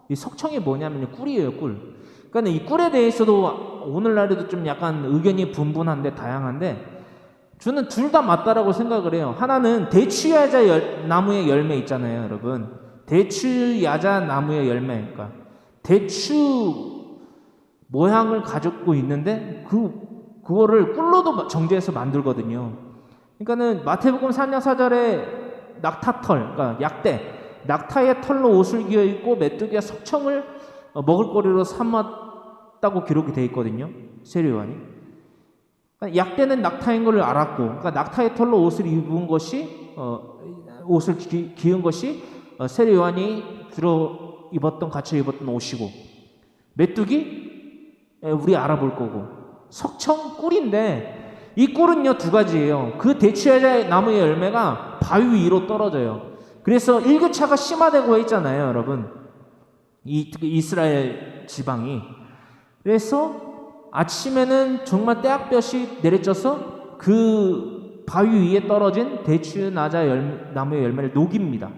이 석청이 뭐냐면 꿀이에요, 꿀. 그러니까 이 꿀에 대해서도 오늘날에도 좀 약간 의견이 분분한데 다양한데 저는 둘 다 맞다라고 생각을 해요. 하나는 대추야자 나무의 열매 있잖아요, 여러분. 대추야자 나무의 열매, 그러니까 대추 모양을 가지고 있는데 그거를 꿀로도 정제해서 만들거든요. 그러니까는 마태복음 4장 4절에 낙타털, 그러니까 약대, 낙타의 털로 옷을 기어 입고 메뚜기와 석청을 먹을거리로 삼았다고 기록이 되어 있거든요. 세례요한이. 그러니까 약대는 낙타인 것을 알았고, 그러니까 낙타의 털로 옷을 입은 것이 옷을 기은 것이 세례요한이 주로 갖춰 입었던 옷이고, 메뚜기 우리 알아볼 거고, 석청 꿀인데 이 꿀은요 두 가지예요. 그 대추야자 나무의 열매가 바위 위로 떨어져요. 그래서 일교차가 심화되고 있잖아요, 여러분. 특히 이스라엘 지방이. 그래서 아침에는 정말 떼약볕이 내려져서 그 바위 위에 떨어진 대추야자 나무의 열매를 녹입니다.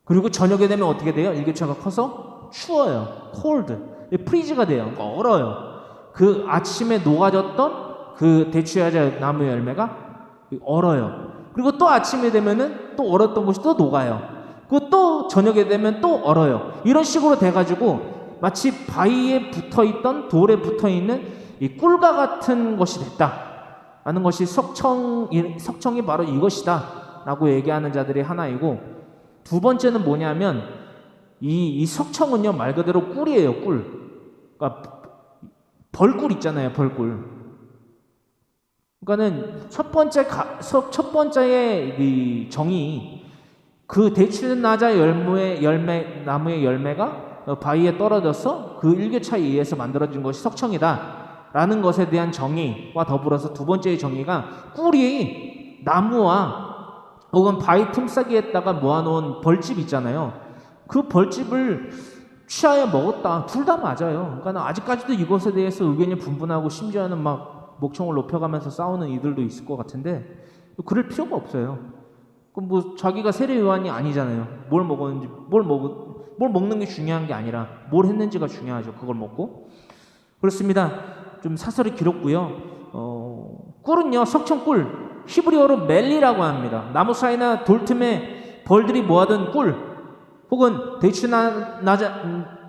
그리고 저녁에 되면 어떻게 돼요? 일교차가 커서 추워요. 콜드. 프리즈가 돼요. 그러니까 얼어요. 그 아침에 녹아졌던 그 대추야자 나무 열매가 얼어요. 그리고 또 아침에 되면은 또 얼었던 것이 또 녹아요. 그리고 또 저녁에 되면 또 얼어요. 이런 식으로 돼가지고 마치 바위에 붙어있던 돌에 붙어있는 이 꿀과 같은 것이 됐다 하는 것이 석청이 바로 이것이다 라고 얘기하는 자들이 하나이고, 두 번째는 뭐냐면 이 석청은요 말 그대로 꿀이에요. 꿀. 그러니까 벌꿀 있잖아요. 벌꿀. 그러니까는 첫 번째의 이 정의, 그 대추야자 나무의 열매가 바위에 떨어져서 그 일교차에 의해서 만들어진 것이 석청이다 라는 것에 대한 정의와 더불어서 두 번째의 정의가 꿀이 나무와 혹은 바위 틈싸기에다가 모아놓은 벌집 있잖아요. 그 벌집을 취하여 먹었다. 둘 다 맞아요. 그러니까 아직까지도 이것에 대해서 의견이 분분하고 심지어는 막 목청을 높여가면서 싸우는 이들도 있을 것 같은데 그럴 필요가 없어요. 그럼 뭐 자기가 세례 요한이 아니잖아요. 뭘 먹었는지 뭘 먹는 게 중요한 게 아니라 뭘 했는지가 중요하죠. 그걸 먹고. 그렇습니다. 좀 사설이 길었고요. 꿀은요 석청꿀, 히브리어로 멜리라고 합니다. 나무 사이나 돌 틈에 벌들이 모아둔 꿀 혹은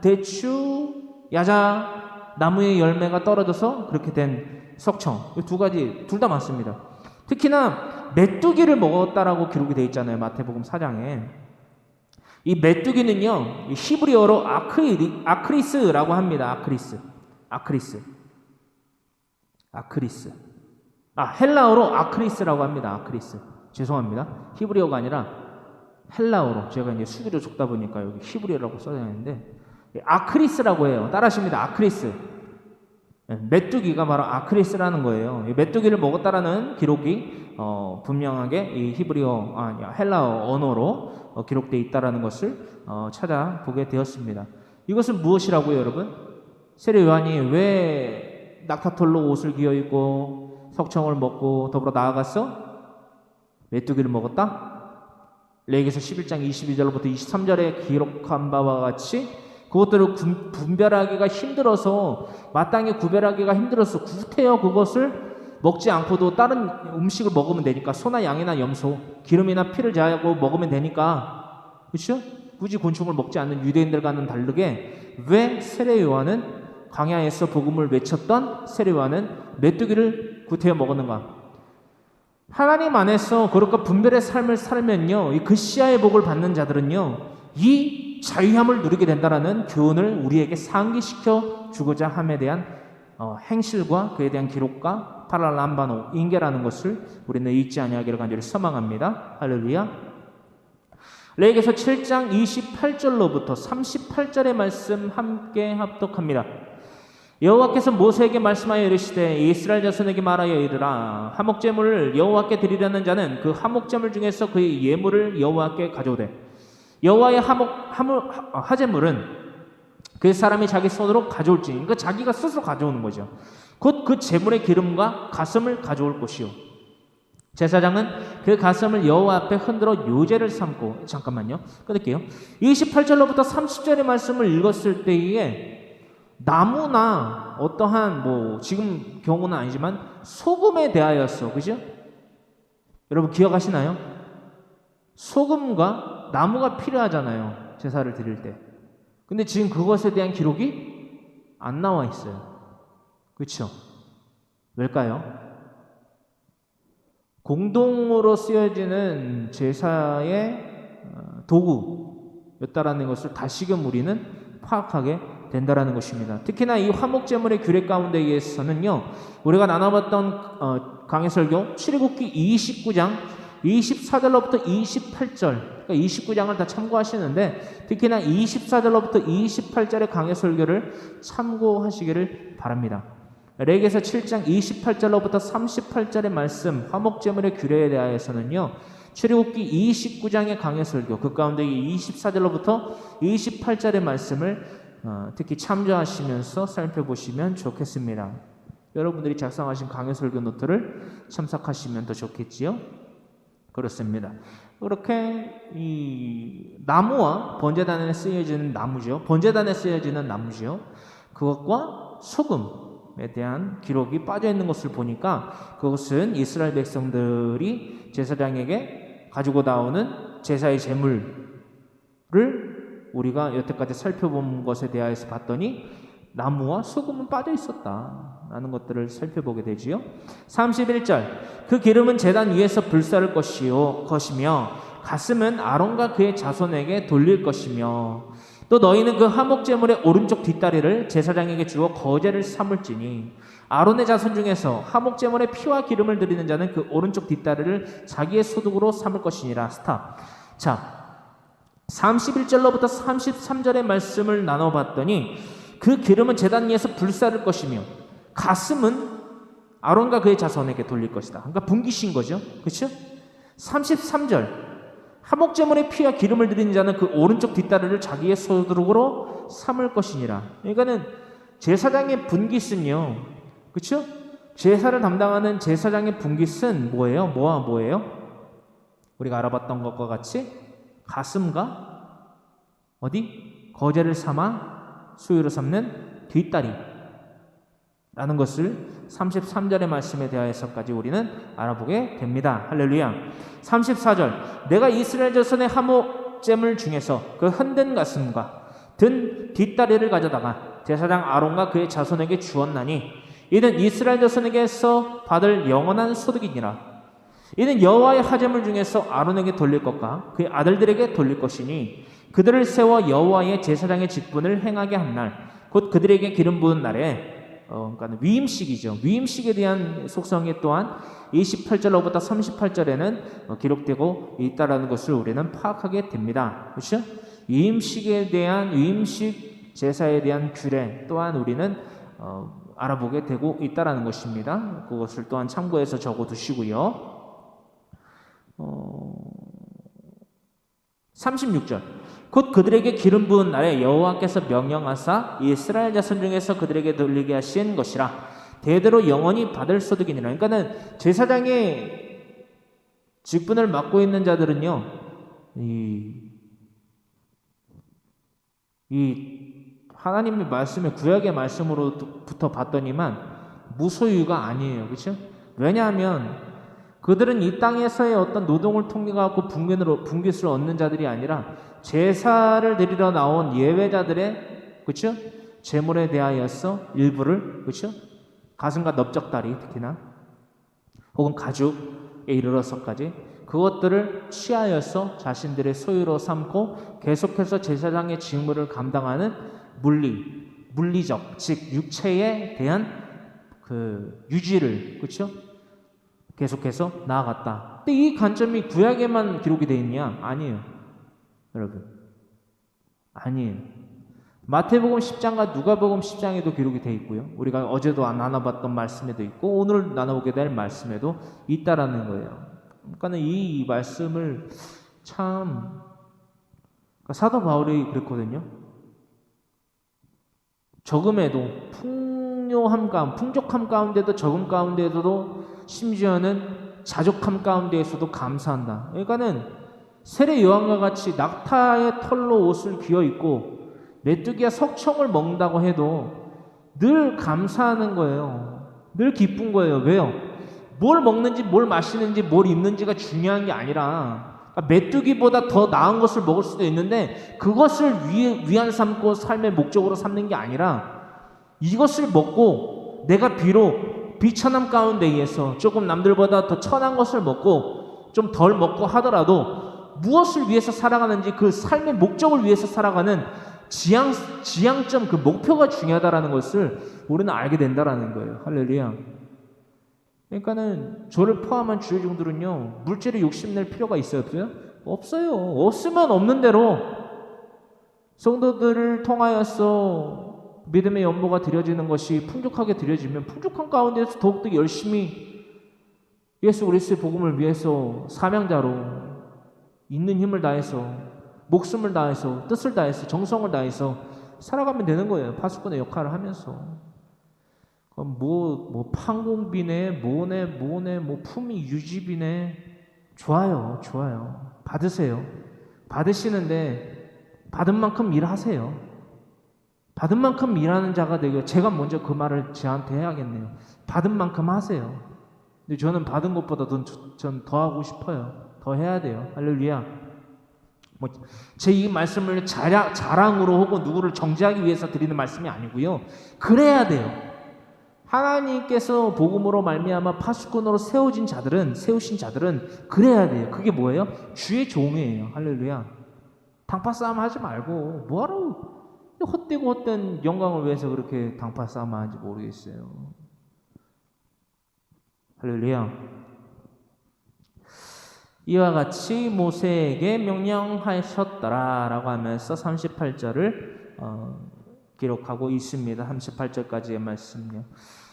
대추야자 나무의 열매가 떨어져서 그렇게 된 석청, 이 두 가지 둘 다 맞습니다. 특히나 메뚜기를 먹었다라고 기록이 되어 있잖아요. 마태복음 4장에. 이 메뚜기는요 히브리어로 아크리스라고 합니다. 아크리스. 헬라어로 아크리스라고 합니다. 아크리스. 죄송합니다. 히브리어가 아니라 헬라어로. 제가 이제 수기로 적다 보니까 여기 히브리어라고 써져 있는데 아크리스라고 해요. 따라하십니다. 아크리스. 메뚜기가 바로 아크리스라는 거예요. 메뚜기를 먹었다라는 기록이 분명하게 이 헬라어 언어로 기록되어 있다라는 것을 찾아보게 되었습니다. 이것은 무엇이라고요, 여러분? 세례 요한이 왜 낙타털로 옷을 기어 입고 석청을 먹고 더불어 나아갔어? 메뚜기를 먹었다? 레위기서 11장 22절부터 23절에 기록한 바와 같이 그것들을 분별하기가 힘들어서, 마땅히 구별하기가 힘들어서 구태여 그것을 먹지 않고도 다른 음식을 먹으면 되니까, 소나 양이나 염소, 기름이나 피를 제하고 먹으면 되니까, 그렇죠? 굳이 곤충을 먹지 않는 유대인들과는 다르게 왜 세례 요한은 광야에서 복음을 외쳤던 세례 요한은 메뚜기를 구태여 먹었는가? 하나님 안에서 거룩과 분별의 삶을 살면요, 이 그시아의 복을 받는 자들은요, 이 자유함을 누리게 된다라는 교훈을 우리에게 상기시켜 주고자 함에 대한 행실과 그에 대한 기록과 파랄람바노 인계라는 것을 우리는 잊지 아니하기를 간절히 소망합니다. 할렐루야. 레위기서 7장 28절로부터 38절의 말씀 함께 합독합니다. 여호와께서 모세에게 말씀하여 이르시되 이스라엘 자손에게 말하여 이르라. 화목제물을 여호와께 드리려는 자는 그 화목제물 중에서 그의 예물을 여호와께 가져오되 여호와의 화제물은 그 사람이 자기 손으로 가져올지니, 그러니까 자기가 스스로 가져오는 거죠. 곧 그 제물의 기름과 가슴을 가져올 것이요, 제사장은 그 가슴을 여호와 앞에 흔들어 요제를 삼고, 잠깐만요, 끊을게요. 28절로부터 30절의 말씀을 읽었을 때에 나무나 어떠한 지금 경우는 아니지만 소금에 대하여서, 그죠? 여러분 기억하시나요? 소금과 나무가 필요하잖아요, 제사를 드릴 때. 근데 지금 그것에 대한 기록이 안 나와 있어요. 그렇죠? 왜일까요? 공동으로 쓰여지는 제사의 도구였다라는 것을 다시금 우리는 파악하게 된다라는 것입니다. 특히나 이 화목제물의 규례 가운데에서는요, 우리가 나눠봤던 강해설교 출애굽기 29장 24절로부터 28절, 그러니까 29장을 다 참고하시는데 특히나 24절로부터 28절의 강해설교를 참고하시기를 바랍니다. 레위기서 7장 28절로부터 38절의 말씀, 화목제물의 규례에 대하여서는요, 출애굽기 29장의 강해설교, 그 가운데 24절로부터 28절의 말씀을 특히 참조하시면서 살펴보시면 좋겠습니다. 여러분들이 작성하신 강해설교 노트를 참석하시면 더 좋겠지요? 그렇습니다. 그렇게 이 나무와 번제단에 쓰여지는 나무죠. 번제단에 쓰여지는 나무죠. 그것과 소금에 대한 기록이 빠져 있는 것을 보니까 그것은 이스라엘 백성들이 제사장에게 가지고 나오는 제사의 제물을 우리가 여태까지 살펴본 것에 대하여서 봤더니 나무와 소금은 빠져 있었다라는 것들을 살펴보게 되지요. 31절, 그 기름은 제단 위에서 불사를 것이며 가슴은 아론과 그의 자손에게 돌릴 것이며 또 너희는 그 화목제물의 오른쪽 뒷다리를 제사장에게 주어 거제를 삼을지니 아론의 자손 중에서 화목제물의 피와 기름을 드리는 자는 그 오른쪽 뒷다리를 자기의 소득으로 삼을 것이니라. 스탑. 자, 31절로부터 33절의 말씀을 나눠봤더니 그 기름은 제단 위에서 불사를 것이며 가슴은 아론과 그의 자손에게 돌릴 것이다. 그러니까 분기신 거죠. 그렇죠? 33절, 화목제물의 피와 기름을 드리는 자는 그 오른쪽 뒷다리를 자기의 소득으로 삼을 것이니라. 그러니까는 제사장의 분깃은요, 그렇죠? 제사를 담당하는 제사장의 분깃은 뭐예요? 뭐예요? 우리가 알아봤던 것과 같이 가슴과 거제를 삼아 수유로 삼는 뒷다리라는 것을 33절의 말씀에 대하여서까지 우리는 알아보게 됩니다. 할렐루야. 34절, 내가 이스라엘 자손의 화목제물 중에서 그 흔든 가슴과 든 뒷다리를 가져다가 제사장 아론과 그의 자손에게 주었나니 이는 이스라엘 자손에게서 받을 영원한 소득이니라. 이는 여호와의 화제물 중에서 아론에게 돌릴 것과 그의 아들들에게 돌릴 것이니 그들을 세워 여호와의 제사장의 직분을 행하게 한 날, 곧 그들에게 기름 부은 날에, 그러니까 위임식이죠. 위임식에 대한 속성이 또한 28절로부터 38절에는 기록되고 있다라는 것을 우리는 파악하게 됩니다. 그렇죠? 위임식 제사에 대한 규례 또한 우리는 알아보게 되고 있다라는 것입니다. 그것을 또한 참고해서 적어두시고요. 36절, 곧 그들에게 기름 부은 날에 여호와께서 명령하사 이스라엘 자손 중에서 그들에게 돌리게 하신 것이라 대대로 영원히 받을 소득이니라. 그러니까는 제사장의 직분을 맡고 있는 자들은요, 이 하나님의 말씀에 구약의 말씀으로부터 봤더니만 무소유가 아니에요. 그렇죠? 왜냐하면 그들은 이 땅에서의 어떤 노동을 통해 갖고 분깃을 얻는 자들이 아니라 제사를 드리러 나온 예외자들의, 그렇죠? 제물에 대하여서 일부를, 그렇죠? 가슴과 넓적다리 특히나 혹은 가죽에 이르러서까지 그것들을 취하여서 자신들의 소유로 삼고 계속해서 제사장의 직무를 감당하는 물리적, 즉 육체에 대한 그 유지를, 그렇죠? 계속해서 나아갔다. 근데 이 관점이 구약에만 기록이 되어 있냐? 아니에요. 여러분. 아니에요. 마태복음 10장과 누가복음 10장에도 기록이 되어 있고요. 우리가 어제도 나눠봤던 말씀에도 있고 오늘 나눠보게 될 말씀에도 있다라는 거예요. 그러니까 이 말씀을 참 그러니까 사도 바울이 그랬거든요. 적음에도 풍족함 가운데도 적음 가운데에서도 심지어는 자족함 가운데에서도 감사한다. 그러니까는 세례 요한과 같이 낙타의 털로 옷을 귀어 입고 메뚜기와 석청을 먹는다고 해도 늘 감사하는 거예요. 늘 기쁜 거예요. 왜요? 뭘 먹는지 뭘 마시는지 뭘 입는지가 중요한 게 아니라 메뚜기보다 더 나은 것을 먹을 수도 있는데 그것을 위안 삼고 삶의 목적으로 삼는 게 아니라 이것을 먹고 내가 비록 비천함 가운데에서 조금 남들보다 더 천한 것을 먹고 좀 덜 먹고 하더라도 무엇을 위해서 살아가는지 그 삶의 목적을 위해서 살아가는 지향점 그 목표가 중요하다라는 것을 우리는 알게 된다라는 거예요. 할렐루야. 그러니까는 저를 포함한 주의 종들은요 물질에 욕심낼 필요가 있어요 없어요? 없어요. 없으면 없는 대로 성도들을 통하여서 믿음의 연보가 드려지는 것이 풍족하게 드려지면 풍족한 가운데서 더욱더 열심히 예수 그리스도의 복음을 위해서 사명자로 있는 힘을 다해서 목숨을 다해서 뜻을 다해서 정성을 다해서 살아가면 되는 거예요. 파수꾼의 역할을 하면서. 뭐 판공비네 뭐네 뭐 품위 유지비네 좋아요. 받으세요. 받으시는데 받은 만큼 일하세요. 받은 만큼 일하는 자가 되고 제가 먼저 그 말을 저한테 해야겠네요. 받은 만큼 하세요. 근데 저는 받은 것보다 전 더 하고 싶어요. 더 해야 돼요. 할렐루야. 제 이 말씀을 자랑으로 혹은 누구를 정죄하기 위해서 드리는 말씀이 아니고요. 그래야 돼요. 하나님께서 복음으로 말미암아 파수꾼으로 세우신 자들은 그래야 돼요. 그게 뭐예요? 주의 종이에요. 할렐루야. 당파 싸움 하지 말고 뭐하러 헛되고 헛된 영광을 위해서 그렇게 당파 싸움 하는지 모르겠어요. 할렐루야. 이와 같이 모세에게 명령하셨더라라고 하면서 38절을 기록하고 있습니다. 38절까지의 말씀요.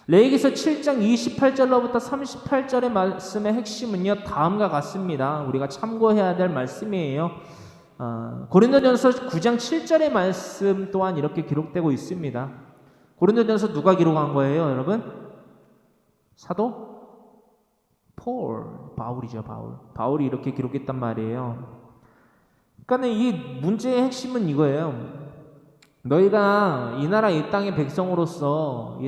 레위기서 7장 28절로부터 38절의 말씀의 핵심은요 다음과 같습니다. 우리가 참고해야 될 말씀이에요. 고린도전서 9장 7절의 말씀 또한 이렇게 기록되고 있습니다. 고린도전서 누가 기록한 거예요, 여러분? 사도 바울이죠. 바울이 이렇게 기록했단 말이에요. 그러니까 이 문제의 핵심은 이거예요. 너희가 이 나라 이 땅의 백성으로서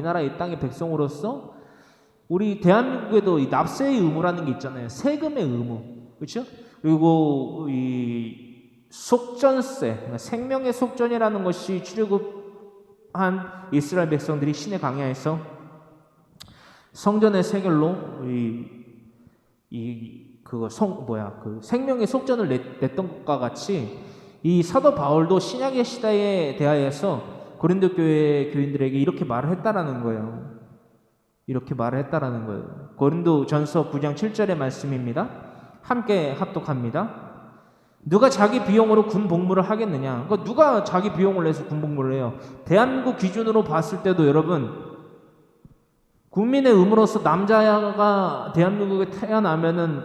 우리 대한민국에도 이 납세의 의무라는 게 있잖아요. 세금의 의무, 그렇죠? 그리고 이 속전세, 그러니까 생명의 속전이라는 것이 출애굽한 이스라엘 백성들이 시내 광야에서 성전의 세겔로 그 생명의 속전을 냈던 것과 같이 이 사도 바울도 신약의 시대에 대하여서 고린도 교회 교인들에게 이렇게 말을 했다라는 거예요. 고린도전서 9장 7절의 말씀입니다. 함께 합독합니다. 누가 자기 비용으로 군 복무를 하겠느냐? 그러니까 누가 자기 비용을 내서 군 복무를 해요? 대한민국 기준으로 봤을 때도 여러분 국민의 의무로서 남자가 대한민국에 태어나면은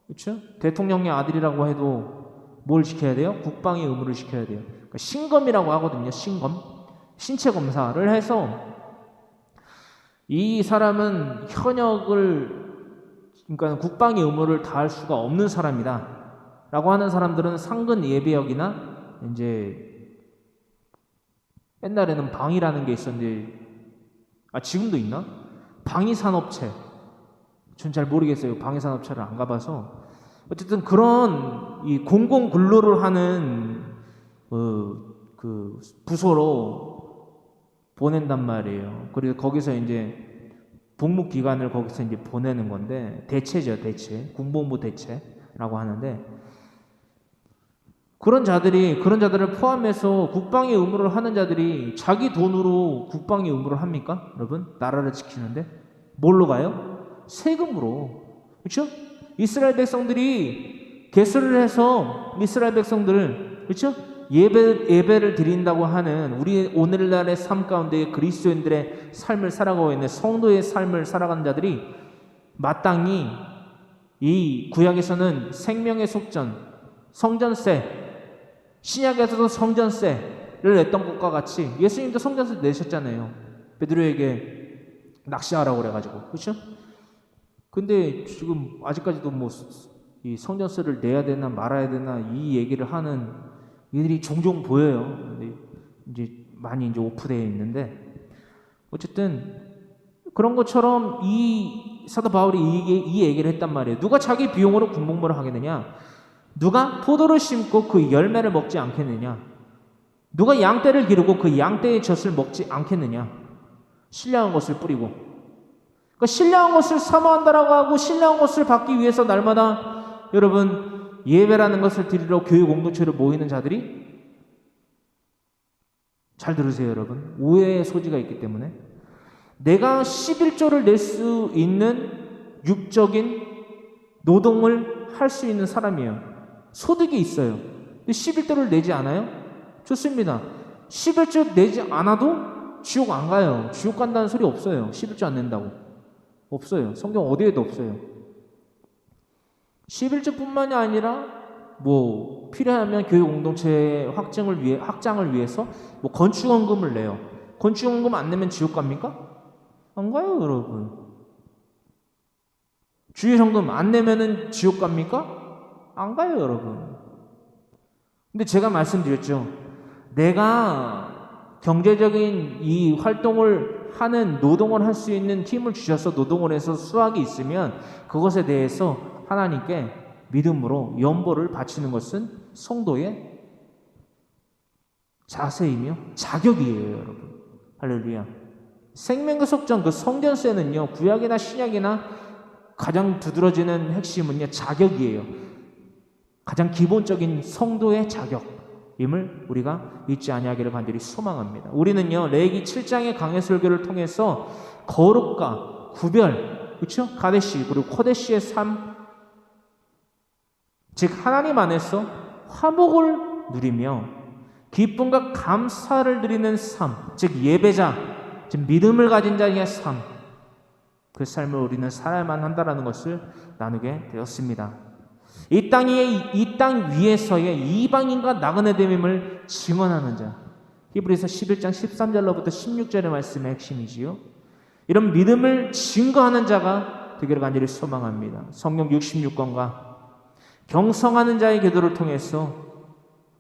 그렇죠? 대통령의 아들이라고 해도 뭘 지켜야 돼요? 국방의 의무를 지켜야 돼요. 그러니까 신검이라고 하거든요. 신체 검사를 해서 이 사람은 그러니까 국방의 의무를 다할 수가 없는 사람이다 라고 하는 사람들은 상근 예배역이나 이제 옛날에는 방이라는 게 있었는데 지금도 있나? 방위산업체. 전 잘 모르겠어요. 방위산업체를 안 가봐서. 어쨌든 그런 이 공공 근로를 하는 그 부서로 보낸단 말이에요. 그래서 거기서 이제 복무 기간을 거기서 이제 보내는 건데 대체죠, 대체. 군복무 대체라고 하는데 그런 자들을 포함해서 국방의 의무를 하는 자들이 자기 돈으로 국방의 의무를 합니까? 여러분, 나라를 지키는데 뭘로 가요? 세금으로. 그렇죠? 이스라엘 백성들이 개수를 해서 이스라엘 백성들을 그렇죠? 예배를 드린다고 하는 우리 오늘날의 삶 가운데 그리스도인들의 삶을 살아가고 있는 성도의 삶을 살아가는 자들이 마땅히 이 구약에서는 생명의 속전 성전세, 신약에서도 성전세를 냈던 것과 같이 예수님도 성전세 내셨잖아요. 베드로에게 낚시하라고 그래가지고, 그렇죠? 근데 지금 아직까지도 뭐 이 성전세를 내야 되나 말아야 되나 이 얘기를 하는 이들이 종종 보여요. 근데 이제 많이 이제 오프되어 있는데, 어쨌든 그런 것처럼 이 사도 바울이 이 얘기를 했단 말이에요. 누가 자기 비용으로 군복무를 하겠느냐? 누가 포도를 심고 그 열매를 먹지 않겠느냐? 누가 양떼를 기르고 그 양떼의 젖을 먹지 않겠느냐? 신령한 것을 뿌리고, 그러니까 신령한 것을 사모한다라고 하고 신령한 것을 받기 위해서 날마다 여러분 예배라는 것을 드리러 교회 공동체로 모이는 자들이, 잘 들으세요 여러분, 오해의 소지가 있기 때문에 내가 11조를 낼 수 있는 육적인 노동을 할 수 있는 사람이에요. 소득이 있어요. 근데 11조를 내지 않아요? 좋습니다. 11조 내지 않아도 지옥 안 가요. 지옥 간다는 소리 없어요. 11조 안 낸다고. 없어요. 성경 어디에도 없어요. 11조뿐만이 아니라 뭐 필요하면 교회 공동체 확장을 위해서 뭐 건축원금을 내요. 건축원금 안 내면 지옥 갑니까? 안 가요, 여러분. 주일헌금 안 내면은 지옥 갑니까? 안 가요, 여러분. 근데 제가 말씀드렸죠. 내가 경제적인 이 활동을 하는, 노동을 할 수 있는 힘을 주셔서 노동을 해서 수확이 있으면 그것에 대해서 하나님께 믿음으로 연보를 바치는 것은 성도의 자세이며 자격이에요, 여러분. 할렐루야. 생명구속전 그 성전세는요, 구약이나 신약이나 가장 두드러지는 핵심은요, 자격이에요. 가장 기본적인 성도의 자격임을 우리가 잊지 아니하기를 간절히 소망합니다. 우리는요, 레위기 7장의 강해 설교를 통해서 거룩과 구별, 그렇죠? 가데시 그리고 코데시의 삶, 즉 하나님 안에서 화목을 누리며 기쁨과 감사를 누리는 삶, 즉 예배자, 즉 믿음을 가진 자의 삶, 그 삶을 우리는 살아야만 한다라는 것을 나누게 되었습니다. 이 땅 위에서의 이방인과 나그네됨임을 증언하는 자, 히브리서 11장 13절로부터 16절의 말씀의 핵심이지요. 이런 믿음을 증거하는 자가 되기를 간절히 소망합니다. 성경 66권과 경성하는 자의 기도를 통해서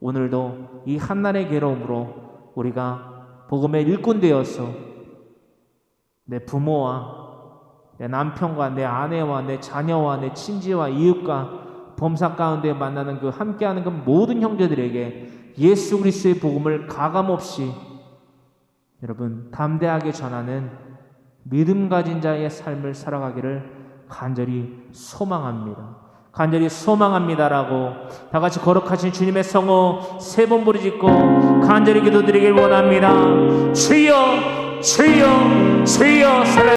오늘도 이 한날의 괴로움으로 우리가 복음의 일꾼 되어서 내 부모와 내 남편과 내 아내와 내 자녀와 내 친지와 이웃과 범사 가운데 만나는 그 함께하는 그 모든 형제들에게 예수 그리스도의 복음을 가감없이 여러분 담대하게 전하는 믿음 가진 자의 삶을 살아가기를 간절히 소망합니다. 간절히 소망합니다라고 다 같이 거룩하신 주님의 성호 세 번 부르짖고 간절히 기도드리길 원합니다. 주여, 주여, 주여.